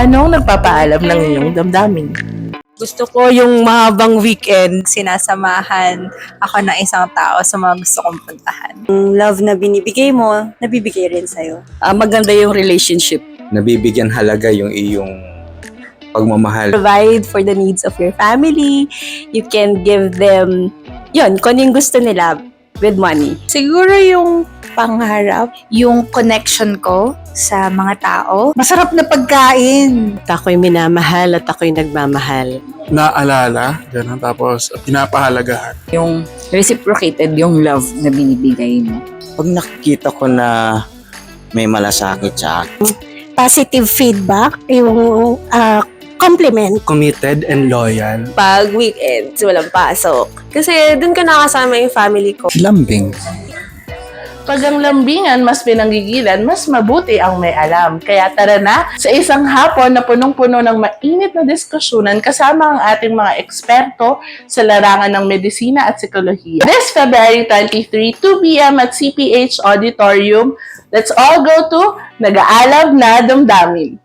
Anong nagpapaalam ng iyong damdamin? Gusto ko yung mahabang weekend, sinasamahan ako ng isang tao sa mga gusto kong puntahan. Yung love na binibigay mo, nabibigay rin sa'yo. Maganda yung relationship. Nabibigyan halaga yung iyong pagmamahal. Provide for the needs of your family. You can give them, yun, kung yung gusto nila with money. Siguro yung pangarap, yung connection ko sa mga tao. Masarap na pagkain. At ako'y minamahal at ako'y nagmamahal. Naalala, gano'n, tapos pinapahalagahan. Yung reciprocated yung love na binibigay mo. Pag nakikita ko na may malasakit sa akin, Positive feedback, yung compliment. Committed and loyal. Pag weekend, walang pasok. Kasi dun ka nakasama yung family ko. Lambing. Pag ang lambingan mas pinanggigilan, mas mabuti ang may alam. Kaya tara na sa isang hapon na punong-puno ng mainit na diskusyonan kasama ang ating mga eksperto sa larangan ng medisina at psikolohiya. This February 23, 2 p.m. at CPH Auditorium. Let's all go to Nag-aalab na Damdamin.